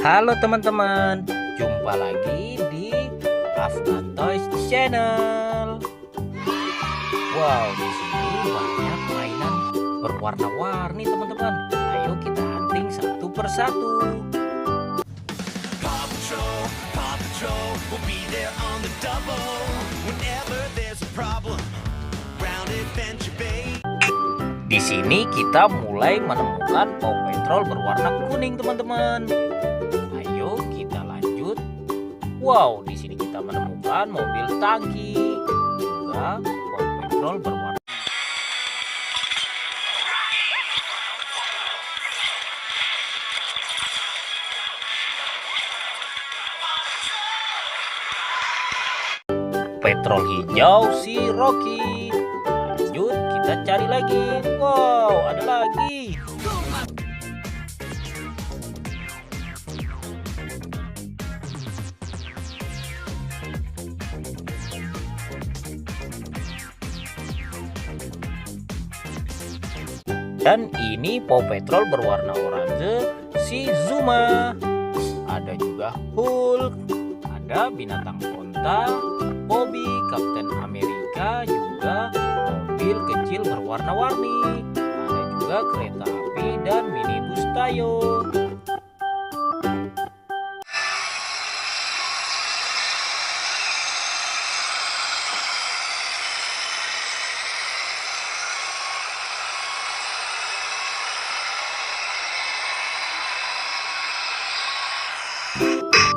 Halo teman-teman, jumpa lagi di Afnan Toys Channel. Wow, di sini banyak mainan berwarna-warni teman-teman. Ayo kita hunting satu persatu. Paw Patrol will be there on the double whenever there's a problem. Round Adventure Bay. Di sini kita mulai menemukan Paw Patrol berwarna kuning teman-teman. Ayo kita lanjut. Wow, di sini kita menemukan mobil tangki, juga Paw Patrol berwarna. Patrol hijau si Rocky. Lanjut kita cari lagi. Wow, ada lagi. Dan ini Paw Patrol berwarna oranye si Zuma. Ada juga Hulk, ada binatang onta, Bobby, Kapten Amerika, juga mobil kecil berwarna-warni. Ada juga kereta api dan minibus Tayo.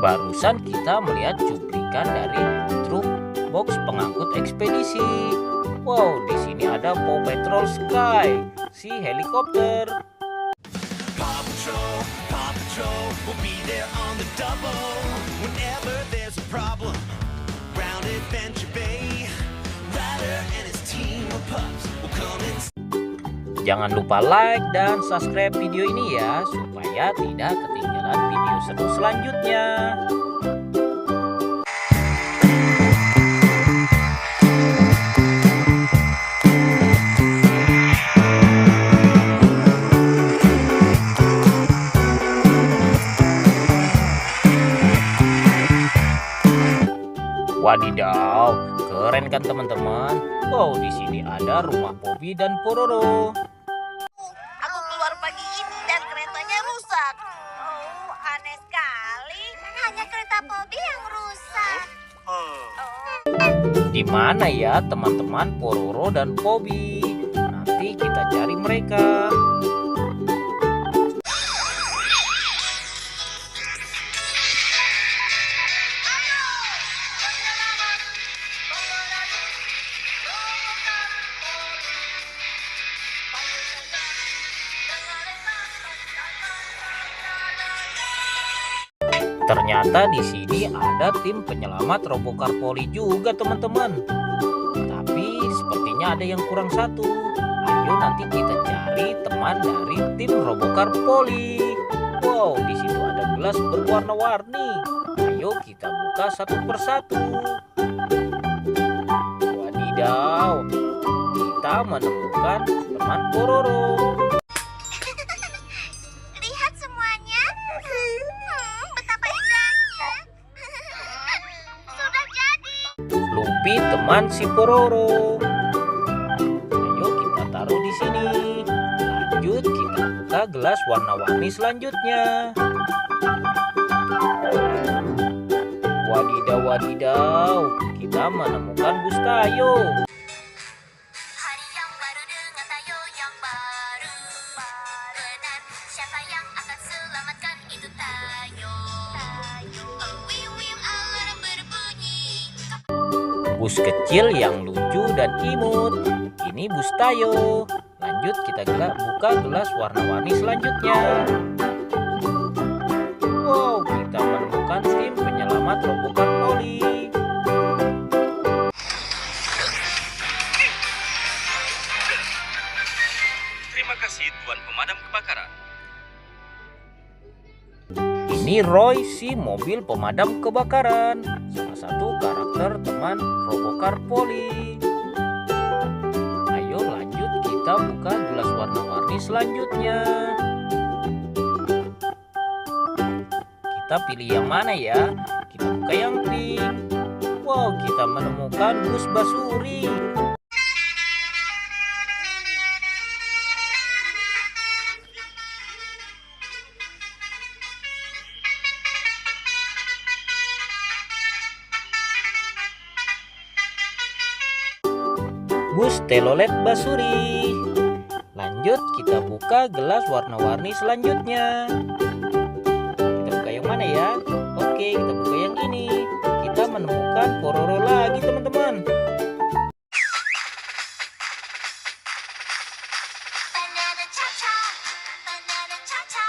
Barusan kita melihat cuplikan dari truk box pengangkut ekspedisi. Wow, di sini ada Paw Patrol Sky, si helikopter. Paw Patrol will be there on the double whenever there's a problem. Round Adventure Bay, Ryder and his team of pups will come in. Jangan lupa like dan subscribe video ini ya, supaya tidak ketinggalan video seru selanjutnya. Wadidaw, keren kan teman-teman? Wow, di sini ada rumah Bobby dan Pororo. Aku keluar pagi ini dan keretanya rusak. Oh, aneh sekali. Hanya kereta Bobby yang rusak. Di mana ya teman-teman Pororo dan Bobby? Nanti kita cari mereka. Ternyata di sini ada tim penyelamat Robocar Poli juga teman-teman. Tapi sepertinya ada yang kurang satu. Ayo nanti kita cari teman dari tim Robocar Poli. Wow, di situ ada gelas berwarna-warni. Ayo kita buka satu persatu. Wadidaw, kita menemukan teman Pororo. Lihat semuanya. Betapa indahnya. Sudah jadi. Lupi teman si Pororo. Ayo kita taruh di sini. Lanjut kita buka gelas warna-warni selanjutnya. Wadidaw, wadidaw, kita menemukan bus Tayo. Hari yang baru dengan Tayo yang baru. Benar, siapa yang akan selamatkan itu Tayo. Oh, wiu wiu alarm berbunyi. Bus kecil yang lucu dan imut. Ini bus Tayo. Lanjut kita buka gelas warna-warni selanjutnya. Wow, kita menemukan tim penyelamat Robocar Poli. Terima kasih Tuan Pemadam Kebakaran. Ini Roy si mobil pemadam kebakaran, salah satu karakter teman Robocar Poli. Ayo lanjut kita buka gelas warna-warni selanjutnya. kita pilih yang mana ya? Kita buka yang pink. Wow, kita menemukan bus Basuri. Bus telolet Basuri. Lanjut, kita buka gelas warna-warni selanjutnya. Kita buka yang mana ya? Oke, kita buka yang ini. Kita menemukan Pororo lagi, teman-teman. Banana cha-cha, banana cha-cha,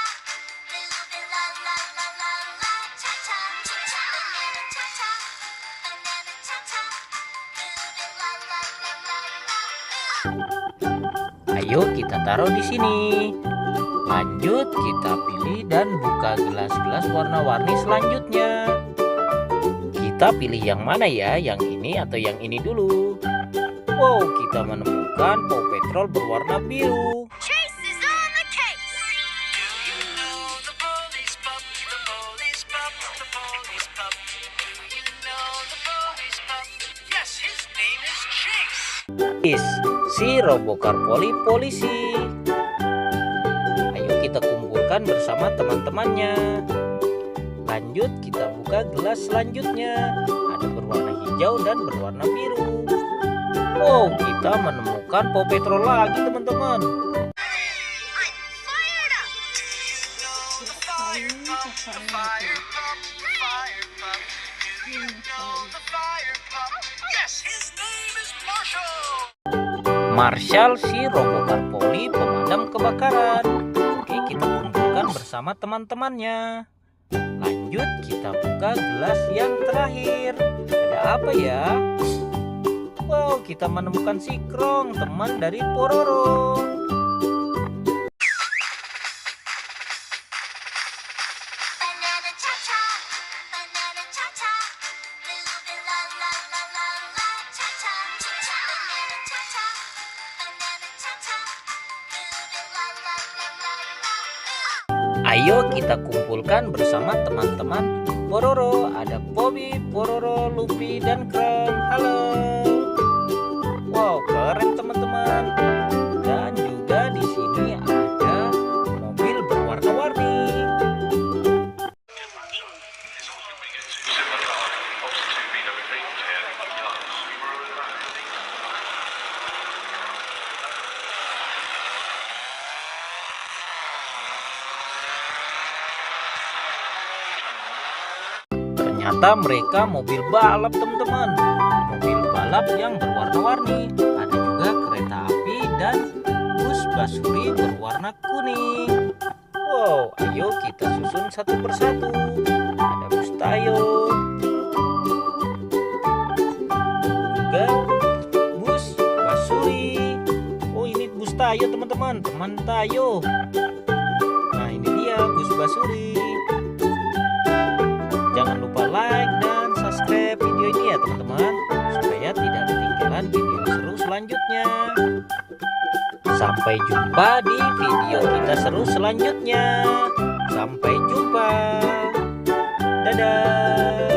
moving la la la la la, cha-cha, cha-cha. Banana cha-cha, banana cha-cha, moving la la la la la. Ayo kita taruh di sini. Lanjut, kita pilih dan buka gelas-gelas warna-warni selanjutnya. Kita pilih yang mana ya? Yang ini atau yang ini dulu? Wow, kita menemukan Paw Patrol berwarna biru. Chase is on the case. Do you know the police pup? The police pup, the police pup. Do you know the police pup? Yes, his name is Chase. Si Robocar Poli polisi. Ayo kita kumpulkan bersama teman-temannya. Lanjut, kita buka gelas selanjutnya. Ada berwarna hijau dan berwarna biru. Wow, kita menemukan Paw Patrol lagi, teman-teman. I'm fired up. Do you know the fire pup? The fire pup, the fire pup. Do you know the fire pup? Yes, his name is Marshall. Marshall, si Robocar Poli pemadam kebakaran. Oke, kita kumpulkan bersama teman-temannya. Lanjut, kita buka gelas yang terakhir. Ada apa ya? Wow, kita menemukan si Krong, teman dari Pororo. Banana cha-cha, banana cha-cha, moving la la la la la, cha-cha, cha-cha. Banana cha-cha, banana cha-cha, moving la la la la la. Ayo kita kumpulkan bersama teman-teman Pororo. Ada Bobby, Pororo, Luffy, dan Krong. Halo. Wow, keren teman-teman. Dan juga di sini ada mobil berwarna-warni. Ternyata mereka mobil balap, teman-teman. Mobil balap yang berwarna-warni. Ada juga kereta api dan bus Basuri berwarna kuning. Wow, ayo kita susun satu persatu. Ada bus Tayo, juga bus Basuri. Oh, ini bus Tayo, teman-teman. Teman Tayo. Nah, ini dia bus Basuri. Jangan lupa like dan subscribe video ini ya, teman-teman, supaya tidak ketinggalan video seru selanjutnya. Sampai jumpa di video kita seru selanjutnya. Sampai jumpa. Dadah.